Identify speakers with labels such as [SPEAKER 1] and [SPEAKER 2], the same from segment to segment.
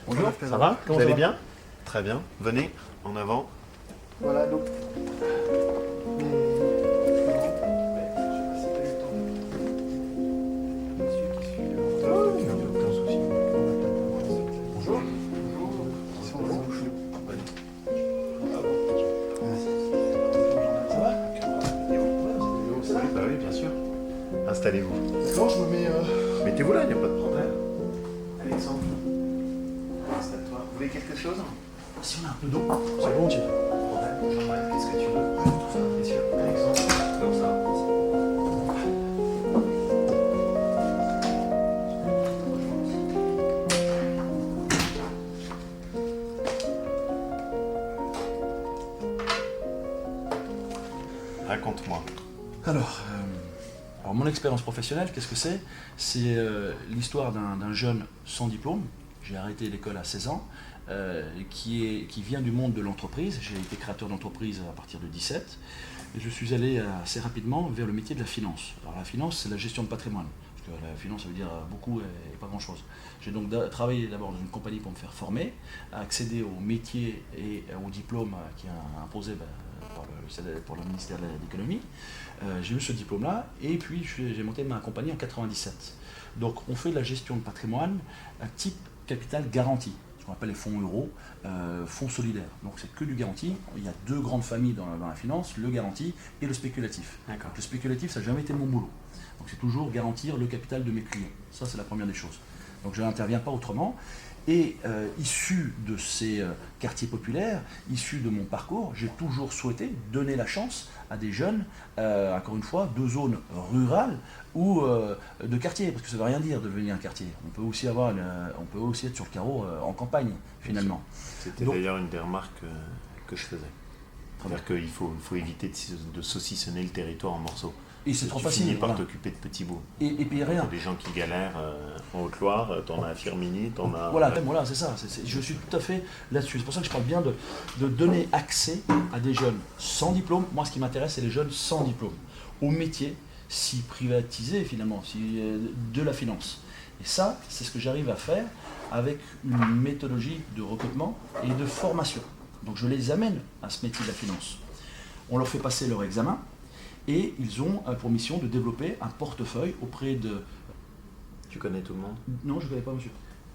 [SPEAKER 1] Bonjour, ça va? Vous allez bien? Très bien. Venez, en avant.
[SPEAKER 2] Voilà, donc.
[SPEAKER 1] Bonjour.
[SPEAKER 2] Ça va?
[SPEAKER 1] Oui, bah oui, bien sûr. Installez-vous.
[SPEAKER 2] D'accord, je me mets.
[SPEAKER 1] Mettez-vous là, il n'y a pas de problème. Alexandre, installe-toi. Vous voulez quelque chose?
[SPEAKER 2] Si on a un peu d'eau, c'est volontiers.
[SPEAKER 1] Jean-Marc, qu'est-ce que tu veux? Tout ça, bien sûr. Alexandre, comme ça. Raconte-moi.
[SPEAKER 2] Alors, mon expérience professionnelle, qu'est-ce que c'est? C'est l'histoire d'un jeune sans diplôme. J'ai arrêté l'école à 16 ans, qui vient du monde de l'entreprise. J'ai été créateur d'entreprise à partir de 17. Et je suis allé assez rapidement vers le métier de la finance. Alors la finance, c'est la gestion de patrimoine. Parce que la finance, ça veut dire beaucoup et pas grand-chose. J'ai donc travaillé d'abord dans une compagnie pour me faire former, accéder au métier et au diplôme qui est imposé par le ministère de l'économie. J'ai eu ce diplôme-là et puis j'ai monté ma compagnie en 97. Donc on fait de la gestion de patrimoine à type capital garanti, ce qu'on appelle les fonds euros, fonds solidaires. Donc c'est que du garanti. Il y a deux grandes familles dans la finance, le garanti et le spéculatif.
[SPEAKER 1] D'accord.
[SPEAKER 2] Le spéculatif, ça n'a jamais été mon boulot. Donc c'est toujours garantir le capital de mes clients. Ça, c'est la première des choses. Donc je n'interviens pas autrement. Et issu de ces quartiers populaires, issu de mon parcours, j'ai toujours souhaité donner la chance à des jeunes, encore une fois, de zones rurales ou de quartiers, parce que ça ne veut rien dire de devenir un quartier. On peut aussi être sur le carreau en campagne, finalement.
[SPEAKER 1] C'était
[SPEAKER 2] Donc,
[SPEAKER 1] d'ailleurs une des remarques que je faisais. C'est-à-dire qu'il faut éviter de saucissonner le territoire en morceaux.
[SPEAKER 2] et c'est trop
[SPEAKER 1] Tu
[SPEAKER 2] facile.
[SPEAKER 1] finis par
[SPEAKER 2] Voilà.
[SPEAKER 1] t'occuper de petits bouts.
[SPEAKER 2] Et puis
[SPEAKER 1] Il y
[SPEAKER 2] rien.
[SPEAKER 1] a des gens qui galèrent en Haute-Loire, t'en as à Firminy, t'en as...
[SPEAKER 2] Voilà, c'est ça. Je suis tout à fait là-dessus. C'est pour ça que je parle bien de donner accès à des jeunes sans diplôme. Moi, ce qui m'intéresse, c'est les jeunes sans diplôme, au métier, si privatisé finalement, de la finance. Et ça, c'est ce que j'arrive à faire avec une méthodologie de recrutement et de formation. Donc je les amène à ce métier de la finance. On leur fait passer leur examen et ils ont pour mission de développer un portefeuille auprès de...
[SPEAKER 1] Tu connais tout le monde?
[SPEAKER 2] Non, je ne connais pas, monsieur.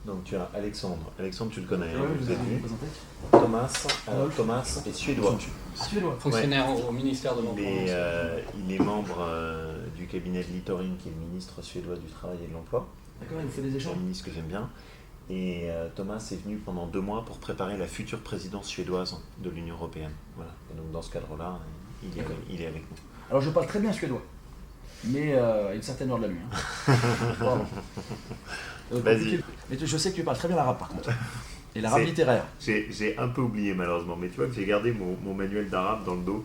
[SPEAKER 1] Donc tu as Alexandre. Alexandre, tu le connais, hein,
[SPEAKER 2] Ouais,
[SPEAKER 1] vous
[SPEAKER 2] vous
[SPEAKER 1] êtes
[SPEAKER 2] avez
[SPEAKER 1] vu.
[SPEAKER 2] présenté.
[SPEAKER 1] Thomas est suédois.
[SPEAKER 2] Suédois.
[SPEAKER 3] Fonctionnaire au ministère de l'Emploi.
[SPEAKER 1] Il est membre du cabinet de Littorin, qui est le ministre suédois du Travail et de l'Emploi.
[SPEAKER 2] D'accord, il vous fait des
[SPEAKER 1] C'est
[SPEAKER 2] échanges.
[SPEAKER 1] un ministre que j'aime bien. Et Thomas est venu pendant 2 mois pour préparer la future présidence suédoise de l'Union Européenne. Voilà. Et donc dans ce cadre-là, il est avec nous.
[SPEAKER 2] Alors je parle très bien suédois, mais à une certaine heure de la nuit. Hein. Pardon.
[SPEAKER 1] Vas-y.
[SPEAKER 2] Compliqué. Mais je sais que tu parles très bien l'arabe par contre. Et l'arabe
[SPEAKER 1] C'est-
[SPEAKER 2] littéraire.
[SPEAKER 1] J'ai un peu oublié malheureusement, mais tu vois que j'ai gardé mon manuel d'arabe dans le dos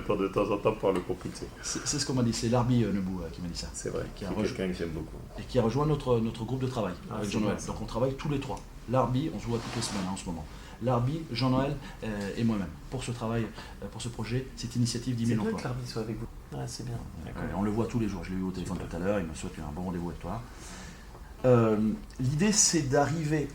[SPEAKER 1] pour de temps en temps pouvoir le compulser.
[SPEAKER 2] C'est ce qu'on m'a dit, c'est Larbi Nebou qui m'a dit ça.
[SPEAKER 1] C'est vrai,
[SPEAKER 2] Qui
[SPEAKER 1] c'est
[SPEAKER 2] a
[SPEAKER 1] quelqu'un que j'aime beaucoup.
[SPEAKER 2] Et qui a rejoint notre groupe de travail avec
[SPEAKER 1] c'est
[SPEAKER 2] Jean-Noël.
[SPEAKER 1] bien ça.
[SPEAKER 2] Donc on travaille tous les trois. Larbi, on se voit toutes les semaines hein, en ce moment. Larbi, Jean-Noël et moi-même pour ce travail, pour ce projet, cette initiative 10
[SPEAKER 1] C'est
[SPEAKER 2] 000
[SPEAKER 1] bien
[SPEAKER 2] emplois.
[SPEAKER 1] que l'Arby soit avec vous. Ah, c'est bien. D'accord.
[SPEAKER 2] On le voit tous les jours, je l'ai eu au téléphone tout à l'heure, il me souhaite un bon rendez-vous avec toi. L'idée c'est d'arriver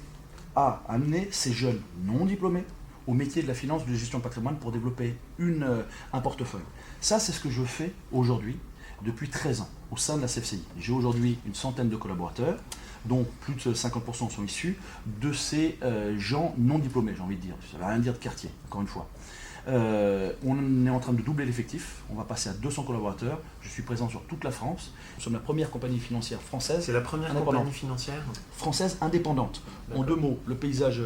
[SPEAKER 2] à amener ces jeunes non diplômés au métier de la finance, de gestion de patrimoine pour développer un portefeuille. Ça c'est ce que je fais aujourd'hui depuis 13 ans au sein de la CFCI. J'ai aujourd'hui une centaine de collaborateurs dont plus de 50% sont issus de ces gens non diplômés, j'ai envie de dire. Ça ne veut rien dire de quartier, encore une fois. On est en train de doubler l'effectif, on va passer à 200 collaborateurs, je suis présent sur toute la France. Nous sommes la première compagnie financière française,
[SPEAKER 1] C'est la première
[SPEAKER 2] Indépendant.
[SPEAKER 1] compagnie financière?
[SPEAKER 2] indépendante. En
[SPEAKER 1] D'accord.
[SPEAKER 2] 2 mots, le paysage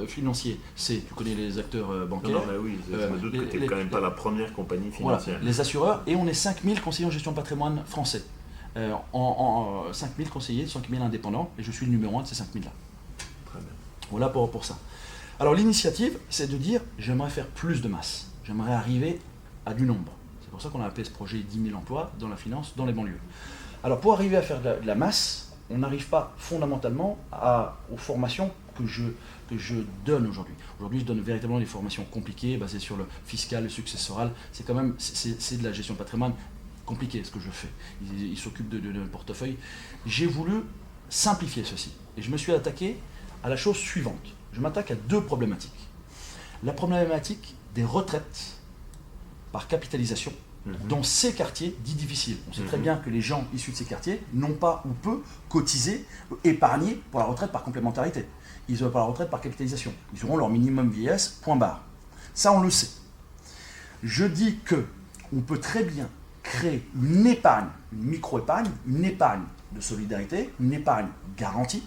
[SPEAKER 2] financier, c'est, tu connais les acteurs
[SPEAKER 1] Non,
[SPEAKER 2] bancaires,
[SPEAKER 1] non, mais oui, je me doute que tu n'es quand même pas la première compagnie
[SPEAKER 2] voilà,
[SPEAKER 1] financière.
[SPEAKER 2] les assureurs, et on est 5000 conseillers en gestion de patrimoine français. 5000 conseillers, 5000 indépendants, et je suis le numéro 1 de ces 5000-là.
[SPEAKER 1] Très bien.
[SPEAKER 2] Voilà pour ça. Alors l'initiative, c'est de dire, j'aimerais faire plus de masse, j'aimerais arriver à du nombre. C'est pour ça qu'on a appelé ce projet 10 000 emplois dans la finance, dans les banlieues. Alors pour arriver à faire de la masse, on n'arrive pas fondamentalement aux formations que je donne aujourd'hui. Aujourd'hui, je donne véritablement des formations compliquées, basées sur le fiscal, le successoral. C'est quand même, c'est de la gestion de patrimoine compliquée, ce que je fais. Il s'occupe de portefeuille. J'ai voulu simplifier ceci. Et je me suis attaqué à la chose suivante. Je m'attaque à deux problématiques. La problématique des retraites par capitalisation dans ces quartiers dits difficiles. On sait très bien que les gens issus de ces quartiers n'ont pas ou peu cotisé, épargné pour la retraite par complémentarité. Ils n'auront pas la retraite par capitalisation. Ils auront leur minimum vieillesse, point barre. Ça, on le sait. Je dis qu'on peut très bien créer une épargne, une micro-épargne, une épargne de solidarité, une épargne garantie.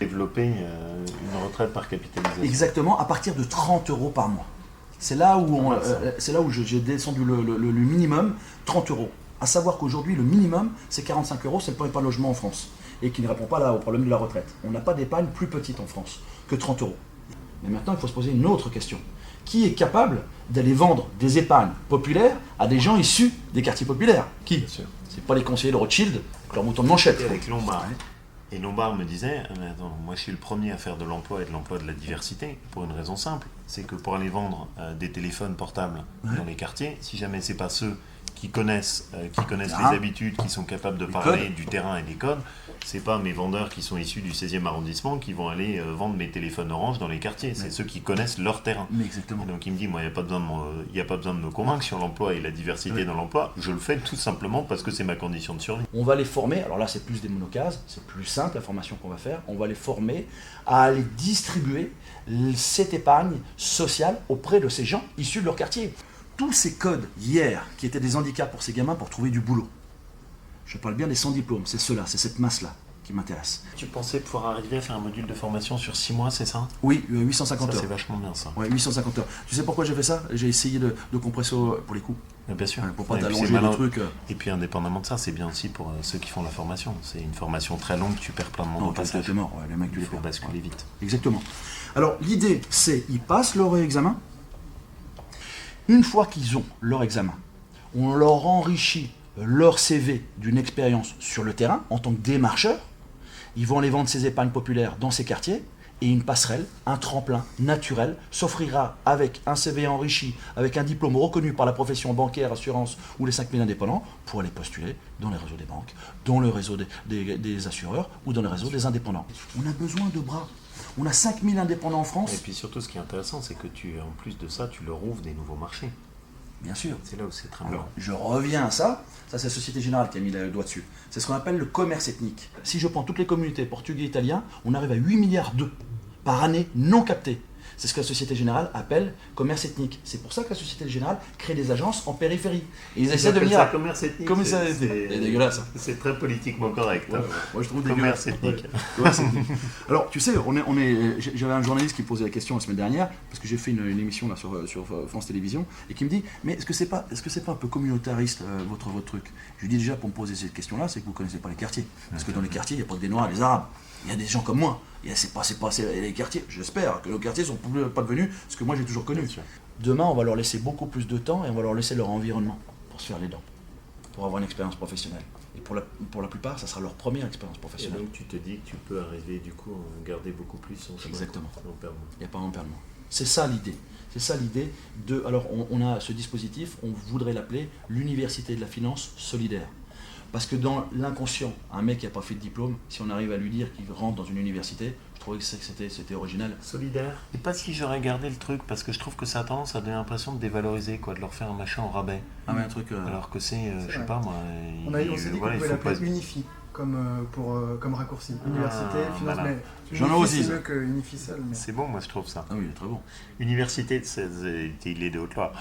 [SPEAKER 1] Développer une retraite par capitalisation.
[SPEAKER 2] Exactement, à partir de 30 € par mois. C'est là où j'ai descendu le minimum, 30 €. À savoir qu'aujourd'hui, le minimum, c'est 45 €, c'est le point de logement en France. Et qui ne répond pas là au problème de la retraite. On n'a pas d'épargne plus petite en France que 30 €. Mais maintenant, il faut se poser une autre question. Qui est capable d'aller vendre des épargnes populaires à des gens issus des quartiers populaires? Qui?
[SPEAKER 1] Bien sûr.
[SPEAKER 2] C'est pas les conseillers de Rothschild avec leur mouton de manchette.
[SPEAKER 1] Et avec Lombard. Et Lombard me disait, mais attends, moi je suis le premier à faire de l'emploi et de l'emploi de la diversité, pour une raison simple, c'est que pour aller vendre des téléphones portables dans les quartiers, si jamais c'est pas ceux qui connaissent les habitudes, qui sont capables de parler du terrain et des codes, c'est pas mes vendeurs qui sont issus du 16e arrondissement qui vont aller vendre mes téléphones Orange dans les quartiers, c'est ceux qui connaissent leur terrain.
[SPEAKER 2] Mais exactement.
[SPEAKER 1] Et donc il me dit, moi il n'y a pas besoin de me convaincre sur l'emploi et la diversité dans l'emploi, je le fais tout simplement parce que c'est ma condition de survie.
[SPEAKER 2] On va les former, alors là c'est plus des monocases, c'est plus simple la formation qu'on va faire, on va les former à aller distribuer cette épargne sociale auprès de ces gens issus de leur quartier. Tous ces codes hier qui étaient des handicaps pour ces gamins pour trouver du boulot, je parle bien des sans diplôme, c'est ceux-là, c'est cette masse-là qui m'intéresse.
[SPEAKER 1] Tu pensais pouvoir arriver à faire un module de formation sur 6 mois, c'est ça?
[SPEAKER 2] Oui, 850
[SPEAKER 1] ça,
[SPEAKER 2] heures.
[SPEAKER 1] C'est vachement bien ça.
[SPEAKER 2] Ouais, 850 heures. Tu sais pourquoi j'ai fait ça? J'ai essayé de compresser pour les coûts.
[SPEAKER 1] Bien sûr.
[SPEAKER 2] Pour pas t'allonger le truc.
[SPEAKER 1] Et puis indépendamment de ça, c'est bien aussi pour ceux qui font la formation. C'est une formation très longue, tu perds plein de monde au passage.
[SPEAKER 2] Mort, les mecs,
[SPEAKER 1] il faut basculer vite.
[SPEAKER 2] Exactement. Alors l'idée, c'est ils passent leur examen. Une fois qu'ils ont leur examen, on leur enrichit leur CV d'une expérience sur le terrain en tant que démarcheur. Ils vont aller vendre ces épargnes populaires dans ces quartiers et une passerelle, un tremplin naturel s'offrira avec un CV enrichi, avec un diplôme reconnu par la profession bancaire, assurance ou les 5000 indépendants pour aller postuler dans les réseaux des banques, dans le réseau des assureurs ou dans le réseau des indépendants. On a besoin de bras. On a 5000 indépendants en France.
[SPEAKER 1] Et puis surtout, ce qui est intéressant, c'est que en plus de ça, tu leur ouvres des nouveaux marchés.
[SPEAKER 2] Bien sûr.
[SPEAKER 1] C'est là où c'est très
[SPEAKER 2] Alors, je reviens à ça. Ça, c'est la Société Générale qui a mis le doigt dessus. C'est ce qu'on appelle le commerce ethnique. Si je prends toutes les communautés portugais et italiens, on arrive à 8 milliards d'euros par année non captés. C'est ce que la Société Générale appelle commerce ethnique. C'est pour ça que la Société Générale crée des agences en périphérie. Et ils essaient de venir.
[SPEAKER 1] Ça commerce ethnique.
[SPEAKER 2] C'est dégueulasse.
[SPEAKER 1] C'est très politiquement correct.
[SPEAKER 2] Ouais, moi, je trouve
[SPEAKER 1] commerce ethnique.
[SPEAKER 2] Ouais, alors, tu sais, j'avais un journaliste qui me posait la question la semaine dernière, parce que j'ai fait une émission là, sur France Télévisions, et qui me dit, mais est-ce que c'est pas un peu communautariste votre truc? Je lui dis déjà, pour me poser cette question-là, c'est que vous ne connaissez pas les quartiers. Parce que dans les quartiers, il n'y a pas que des Noirs et des Arabes. Il y a des gens comme moi. C'est pas les quartiers. J'espère que nos quartiers ne sont pas devenus ce que moi j'ai toujours connu. Demain, on va leur laisser beaucoup plus de temps et on va leur laisser leur environnement pour se faire les dents, pour avoir une expérience professionnelle. Et pour la plupart, ça sera leur première expérience professionnelle.
[SPEAKER 1] Et donc tu te dis que tu peux arriver du coup à garder beaucoup plus son chemin.
[SPEAKER 2] Exactement.
[SPEAKER 1] Il
[SPEAKER 2] n'y a pas d'emperlement. C'est ça l'idée. C'est ça l'idée de. Alors on a ce dispositif, on voudrait l'appeler l'université de la finance solidaire. Parce que dans l'inconscient, un mec qui n'a pas fait de diplôme, si on arrive à lui dire qu'il rentre dans une université, je trouvais que c'était original.
[SPEAKER 1] Solidaire. Et pas si j'aurais gardé le truc, parce que je trouve que ça a tendance à donner l'impression de dévaloriser, quoi, de leur faire un machin en rabais.
[SPEAKER 2] Ah mais un truc.
[SPEAKER 1] Alors que c'est je sais pas moi.
[SPEAKER 4] On s'est dit qu'on pouvait l'appeler Unifi, comme raccourci. Université, finance,
[SPEAKER 1] voilà.
[SPEAKER 4] mais
[SPEAKER 2] J'en ai aussi.
[SPEAKER 4] C'est mieux que Unifi seul. Mais...
[SPEAKER 1] C'est bon, moi je trouve ça.
[SPEAKER 2] Ah oui, il est très bon.
[SPEAKER 1] Université, il est de Haute-Loire.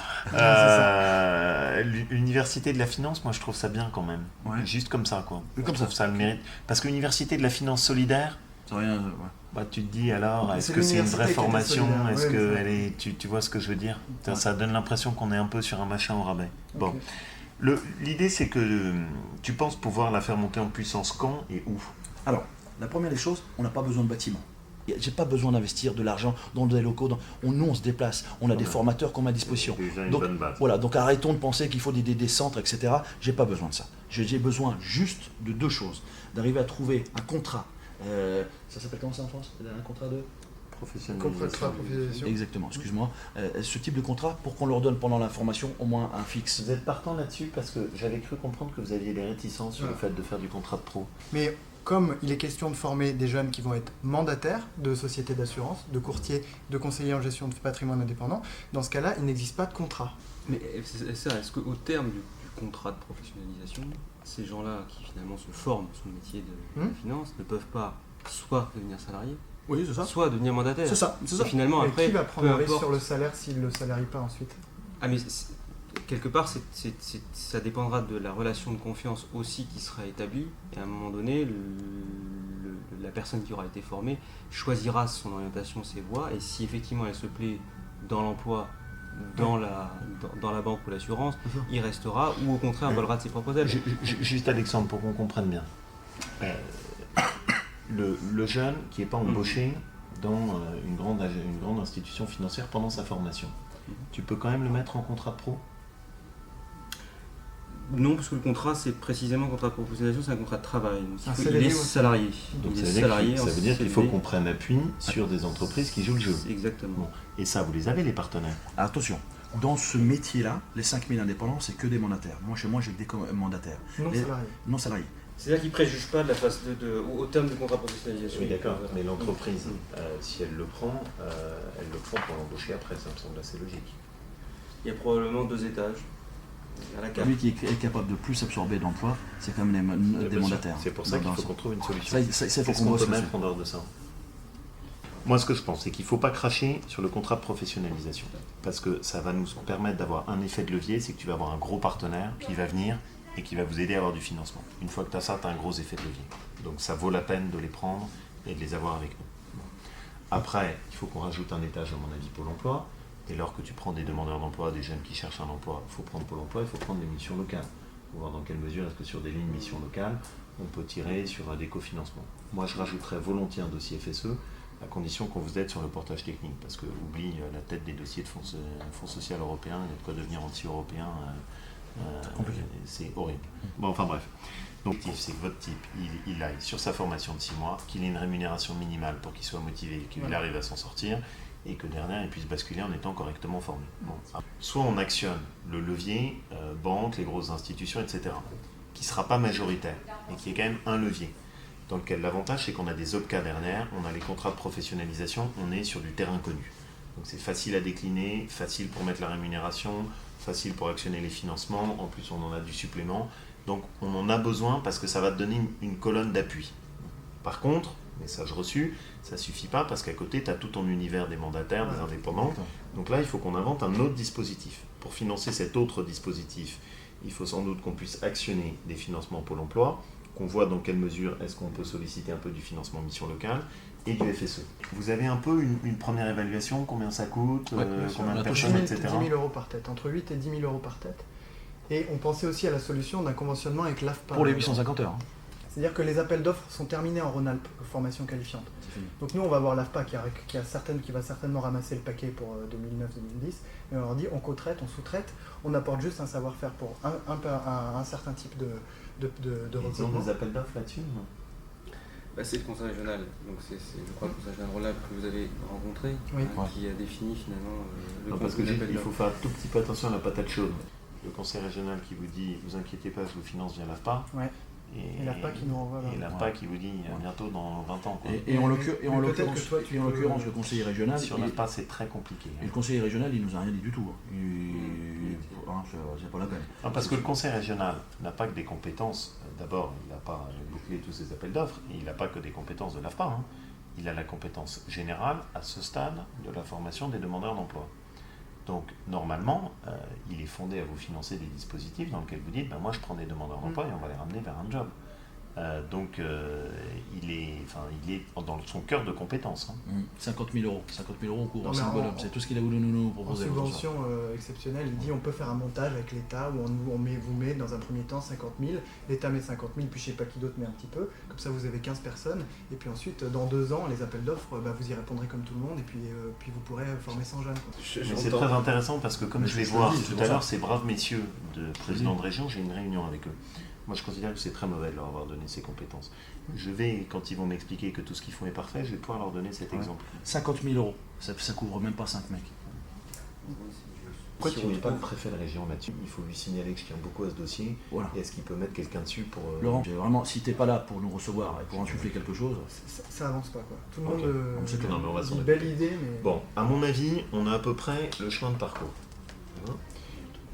[SPEAKER 1] L'université de la finance, moi je trouve ça bien quand même.
[SPEAKER 2] Ouais.
[SPEAKER 1] Juste comme ça, quoi.
[SPEAKER 2] Comme
[SPEAKER 1] je trouve ça le mérite. Parce que l'université de la finance solidaire,
[SPEAKER 2] c'est rien. Ouais.
[SPEAKER 1] Bah, tu te dis alors, est-ce que c'est une vraie formation? Est-ce que elle est, tu vois ce que je veux dire? Ça donne l'impression qu'on est un peu sur un machin au rabais. Bon. Okay. L'idée c'est que tu penses pouvoir la faire monter en puissance quand et où?
[SPEAKER 2] Alors, la première des choses, on n'a pas besoin de bâtiments. J'ai pas besoin d'investir de l'argent dans des locaux. Nous, on se déplace. On a des formateurs qu'on met à disposition.
[SPEAKER 1] Donc,
[SPEAKER 2] voilà, donc arrêtons de penser qu'il faut des centres, etc. J'ai pas besoin de ça. J'ai besoin juste de deux choses. D'arriver à trouver un contrat. Ça s'appelle comment ça en France? Un contrat de
[SPEAKER 4] professionnalisation.
[SPEAKER 2] Exactement, excuse-moi. Ce type de contrat pour qu'on leur donne pendant la formation au moins un fixe.
[SPEAKER 1] Vous êtes partant là-dessus parce que j'avais cru comprendre que vous aviez des réticences sur le fait de faire du contrat de pro.
[SPEAKER 4] Mais comme il est question de former des jeunes qui vont être mandataires de sociétés d'assurance, de courtiers, de conseillers en gestion de patrimoine indépendant, dans ce cas-là, il n'existe pas de contrat.
[SPEAKER 5] Mais est-ce qu'au terme du contrat de professionnalisation, ces gens-là qui finalement se forment sur le métier de la finance ne peuvent pas soit devenir salariés,
[SPEAKER 2] Oui, c'est ça.
[SPEAKER 5] soit devenir mandataires.
[SPEAKER 2] C'est ça.
[SPEAKER 5] Et finalement,
[SPEAKER 4] Mais
[SPEAKER 5] après,
[SPEAKER 4] qui va prendre le risque
[SPEAKER 5] importe-
[SPEAKER 4] sur le salaire s'il ne le salarie pas ensuite?
[SPEAKER 5] Ah mais quelque part, ça dépendra de la relation de confiance aussi qui sera établie. Et à un moment donné, la personne qui aura été formée choisira son orientation, ses voies. Et si effectivement elle se plaît dans l'emploi, dans la banque ou l'assurance, il restera ou au contraire volera de ses propres ailes.
[SPEAKER 1] Juste Alexandre, pour qu'on comprenne bien. Le jeune qui n'est pas embauché dans une grande institution financière pendant sa formation, tu peux quand même le mettre en contrat de pro?
[SPEAKER 5] Non, parce que le contrat, c'est précisément un contrat de professionnalisation, c'est un contrat de travail. Donc
[SPEAKER 4] Un
[SPEAKER 5] il
[SPEAKER 4] CDD
[SPEAKER 5] est
[SPEAKER 4] aussi.
[SPEAKER 5] salarié.
[SPEAKER 1] Donc
[SPEAKER 5] Il
[SPEAKER 1] ça
[SPEAKER 5] est
[SPEAKER 1] veut
[SPEAKER 5] salarié
[SPEAKER 1] dire,
[SPEAKER 5] en
[SPEAKER 1] ça veut dire qu'il faut
[SPEAKER 5] CDD.
[SPEAKER 1] qu'on prenne appui sur des entreprises qui jouent le jeu.
[SPEAKER 5] Exactement.
[SPEAKER 1] Bon. Et ça, vous les avez, les partenaires?
[SPEAKER 2] Alors, attention, dans ce métier-là, les 5000 indépendants, c'est que des mandataires. Moi, chez moi, j'ai que des mandataires.
[SPEAKER 4] Non
[SPEAKER 2] Les-
[SPEAKER 4] salarié.
[SPEAKER 2] Non salariés.
[SPEAKER 5] C'est-à-dire qu'ils ne préjugent pas de la phase au terme du contrat de professionnalisation.
[SPEAKER 1] Oui, d'accord. Mais l'entreprise, si elle le prend, elle le prend pour l'embaucher après. Ça me semble assez logique.
[SPEAKER 5] Il y a probablement 2 étages à la carte.
[SPEAKER 2] Celui qui est capable de plus absorber d'emploi, c'est quand même des mandataires.
[SPEAKER 1] C'est pour ça qu'il
[SPEAKER 2] Dans
[SPEAKER 1] faut
[SPEAKER 2] ce-
[SPEAKER 1] qu'on trouve une solution.
[SPEAKER 2] Ça, faut
[SPEAKER 1] Qu'est-ce
[SPEAKER 2] qu'on
[SPEAKER 1] qu'on
[SPEAKER 2] bosse
[SPEAKER 1] peut
[SPEAKER 2] là-dessus.
[SPEAKER 1] mettre en dehors de ça? Moi, ce que je pense, c'est qu'il ne faut pas cracher sur le contrat de professionnalisation. Parce que ça va nous permettre d'avoir un effet de levier, c'est que tu vas avoir un gros partenaire qui va venir et qui va vous aider à avoir du financement. Une fois que tu as ça, tu as un gros effet de levier. Donc ça vaut la peine de les prendre et de les avoir avec nous. Bon. Après, il faut qu'on rajoute un étage, à mon avis, Pôle emploi. Dès lors que tu prends des demandeurs d'emploi, des jeunes qui cherchent un emploi, il faut prendre Pôle emploi, il faut prendre des missions locales. Il faut voir dans quelle mesure est-ce que sur des lignes missions locales, on peut tirer sur des cofinancements. Moi, je rajouterais volontiers un dossier FSE, à condition qu'on vous aide sur le portage technique. Parce que, oublie la tête des dossiers de fonds social européen, il y a de quoi devenir anti-européen.
[SPEAKER 2] Compliqué.
[SPEAKER 1] C'est horrible. Bon, enfin bref. Donc, c'est que votre type, il aille sur sa formation de 6 mois, qu'il ait une rémunération minimale pour qu'il soit motivé, qu'il arrive à s'en sortir, et que derrière, il puisse basculer en étant correctement formé. Bon. Soit on actionne le levier, banque, les grosses institutions, etc., qui ne sera pas majoritaire, mais qui est quand même un levier, dans lequel l'avantage, c'est qu'on a des OPCA derrière, on a les contrats de professionnalisation, on est sur du terrain connu. Donc c'est facile à décliner, facile pour mettre la rémunération, facile pour actionner les financements, en plus on en a du supplément. Donc on en a besoin parce que ça va te donner une colonne d'appui. Par contre, message reçu, ça ne suffit pas parce qu'à côté, tu as tout ton univers des mandataires, des indépendants. Donc là, il faut qu'on invente un autre dispositif. Pour financer cet autre dispositif, il faut sans doute qu'on puisse actionner des financements Pôle emploi, qu'on voit dans quelle mesure est-ce qu'on peut solliciter un peu du financement mission locale et du FSE. Vous avez un peu une première évaluation, combien ça coûte, combien de personnes,
[SPEAKER 4] 10
[SPEAKER 1] etc.
[SPEAKER 4] 000 euros par tête, entre 8 et 10 000 euros par tête. Et on pensait aussi à la solution d'un conventionnement avec l'AFPA.
[SPEAKER 2] Pour les 850 heures.
[SPEAKER 4] C'est-à-dire que les appels d'offres sont terminés en Rhône-Alpes, formation qualifiante.
[SPEAKER 2] C'est fini.
[SPEAKER 4] Donc nous, on va voir l'AFPA qui va certainement ramasser le paquet pour 2009-2010. Et on leur dit, on co-traite, on sous-traite, on apporte juste un savoir-faire pour un certain type de
[SPEAKER 1] Ils ont
[SPEAKER 4] recrutement.
[SPEAKER 1] des appels d'offres là-dessus, non?
[SPEAKER 5] C'est le conseil régional, donc je crois le conseil régional Rhône-Alpes que vous avez rencontré,
[SPEAKER 4] Oui.
[SPEAKER 5] qui a défini finalement le
[SPEAKER 1] Non, parce que
[SPEAKER 5] contenu de
[SPEAKER 1] il
[SPEAKER 5] l'appel
[SPEAKER 1] faut faire un tout petit peu attention à la patate chaude. Le conseil régional qui vous dit, vous inquiétez pas, je vous finance via l'AFPA.
[SPEAKER 4] Ouais. Et l'AFPA qui nous renvoie vers
[SPEAKER 1] Et l'AFPA qui vous dit bientôt dans 20 ans. Quoi.
[SPEAKER 2] Et en
[SPEAKER 4] Mais
[SPEAKER 2] l'occurrence,
[SPEAKER 4] peut-être que toi, tu peux-
[SPEAKER 2] le conseiller régional,
[SPEAKER 1] Sur l'AFPA, c'est très compliqué.
[SPEAKER 2] et le conseiller régional, il nous a rien dit du tout. C'est pas la peine.
[SPEAKER 1] Non, parce que le conseil régional n'a pas que des compétences. D'abord, il n'a pas bouclé tous ses appels d'offres, et il n'a pas que des compétences de l'AFPA. Hein. Il a la compétence générale à ce stade de la formation des demandeurs d'emploi. Donc, normalement, il est fondé à vous financer des dispositifs dans lesquels vous dites, moi je prends des demandeurs d'emploi et on va les ramener vers un job. Il est dans son cœur de compétences. Hein.
[SPEAKER 2] 50 000 euros. 50 000 euros couvre
[SPEAKER 4] Non,
[SPEAKER 2] un
[SPEAKER 4] mais
[SPEAKER 2] symbole.
[SPEAKER 4] en-
[SPEAKER 2] C'est tout ce qu'il a voulu nous
[SPEAKER 4] En
[SPEAKER 2] proposer.
[SPEAKER 4] subvention exceptionnelle, il dit on peut faire un montage avec l'État où vous met dans un premier temps 50 000, l'État met 50 000, puis je sais pas qui d'autre met un petit peu, comme ça vous avez 15 personnes, et puis ensuite dans 2 ans, les appels d'offres, vous y répondrez comme tout le monde, et puis vous pourrez former 100 jeunes. Quoi.
[SPEAKER 1] Mais c'est très intéressant parce que comme
[SPEAKER 2] Mais
[SPEAKER 1] je vais
[SPEAKER 2] je
[SPEAKER 1] voir
[SPEAKER 2] te le dis, c'est
[SPEAKER 1] tout
[SPEAKER 2] pour
[SPEAKER 1] à
[SPEAKER 2] ça.
[SPEAKER 1] l'heure ces braves messieurs de présidents de région, j'ai une réunion avec eux. Moi je considère que c'est très mauvais de leur avoir donné ces compétences. Je vais, quand ils vont m'expliquer que tout ce qu'ils font est parfait, je vais pouvoir leur donner cet exemple.
[SPEAKER 2] 50 000 euros. Ça couvre même pas 5 mecs.
[SPEAKER 1] Si on n'est pas le préfet de région là-dessus, il faut lui signaler que je tiens beaucoup à ce dossier.
[SPEAKER 2] Voilà.
[SPEAKER 1] Et est-ce qu'il peut mettre quelqu'un dessus pour...
[SPEAKER 2] Laurent, vraiment, si t'es pas là pour nous recevoir et pour insuffler quelque chose...
[SPEAKER 4] Ça avance pas quoi. Tout le
[SPEAKER 1] Ok.
[SPEAKER 4] monde
[SPEAKER 2] C'est clair.
[SPEAKER 1] Non, mais on va
[SPEAKER 4] dit
[SPEAKER 1] s'en
[SPEAKER 4] une
[SPEAKER 1] occuper.
[SPEAKER 4] belle idée, mais
[SPEAKER 1] Bon, à mon avis, on a à peu près le chemin de parcours. Hein.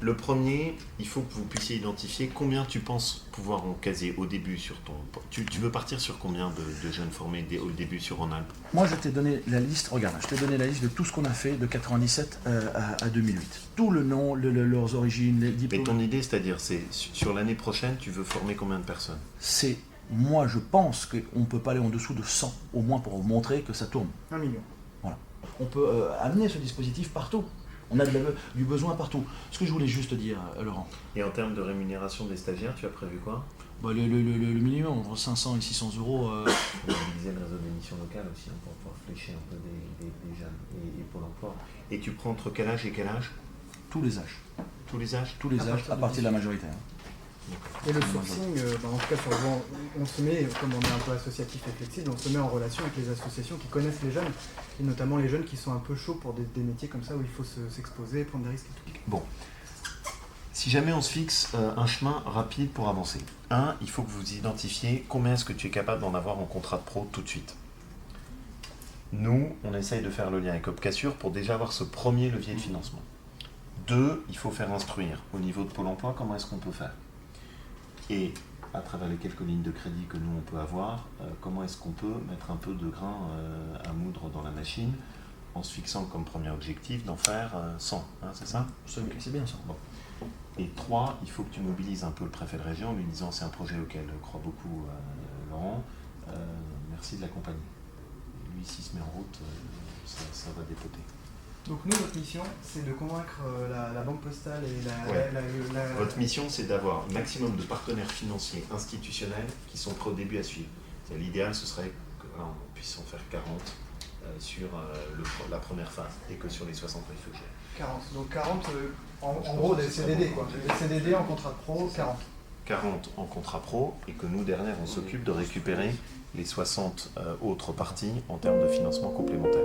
[SPEAKER 1] Le premier, il faut que vous puissiez identifier combien tu penses pouvoir en caser au début sur ton... Tu veux partir sur combien de jeunes formés au début sur Rhône-Alpes?
[SPEAKER 2] Moi, je t'ai donné la liste, regarde, je t'ai donné la liste de tout ce qu'on a fait de 97 à 2008. Tout le nom, leurs origines, les
[SPEAKER 1] Mais
[SPEAKER 2] diplômes.
[SPEAKER 1] ton idée, c'est-à-dire, c'est sur l'année prochaine, tu veux former combien de personnes?
[SPEAKER 2] C'est, moi, je pense qu'on ne peut pas aller en dessous de 100, au moins pour montrer que ça tourne.
[SPEAKER 4] 1 million.
[SPEAKER 2] On peut amener ce dispositif partout. On a du besoin partout. Ce que je voulais juste dire, Laurent,
[SPEAKER 1] Et en termes de rémunération des stagiaires, tu as prévu quoi?
[SPEAKER 2] bah, le minimum, entre 500 et 600 euros.
[SPEAKER 1] Mobiliser le réseau d'émissions locales aussi, hein, pour pouvoir flécher un peu des jeunes et Pôle emploi. Et tu prends entre quel âge et quel âge?
[SPEAKER 2] Tous les âges.
[SPEAKER 1] Tous les âges?
[SPEAKER 2] Tous les
[SPEAKER 4] À
[SPEAKER 2] âges,
[SPEAKER 4] partir
[SPEAKER 2] à
[SPEAKER 4] de
[SPEAKER 2] partir de la majorité. Hein.
[SPEAKER 4] Et le sourcing, en tout cas sur le banc, on se met, comme on est un peu associatif et flexible, on se met en relation avec les associations qui connaissent les jeunes, et notamment les jeunes qui sont un peu chauds pour des métiers comme ça où il faut s'exposer, prendre des risques et tout.
[SPEAKER 1] Bon. Si jamais on se fixe un chemin rapide pour avancer. Un, il faut que vous identifiez combien est-ce que tu es capable d'en avoir en contrat de pro tout de suite. Nous, on essaye de faire le lien avec Opcassure pour déjà avoir ce premier levier de financement. Deux, il faut faire instruire au niveau de Pôle emploi comment est-ce qu'on peut faire. Et à travers les quelques lignes de crédit que nous on peut avoir, comment est-ce qu'on peut mettre un peu de grain à moudre dans la machine en se fixant comme premier objectif d'en faire 100, hein, c'est ça?
[SPEAKER 2] C'est bien ça.
[SPEAKER 1] Bon. Et trois, il faut que tu mobilises un peu le préfet de région en lui disant c'est un projet auquel croit beaucoup Laurent, merci de l'accompagner. Lui, s'il se met en route, ça va dépoter.
[SPEAKER 4] Donc nous, notre mission, c'est de convaincre la Banque Postale et
[SPEAKER 1] Ouais.
[SPEAKER 4] la
[SPEAKER 1] Votre mission, c'est d'avoir un maximum de partenaires financiers institutionnels qui sont prêts au début à suivre. L'idéal, ce serait que voilà, on puisse en faire 40 sur la première phase et que sur les 60, il faut que j'ai
[SPEAKER 4] 40. Donc 40, en gros, des CDD, quoi. Des CDD en contrat de pro, 40.
[SPEAKER 1] 40 en contrat pro et que nous, derrière, on s'occupe de récupérer les 60 autres parties en termes de financement complémentaire.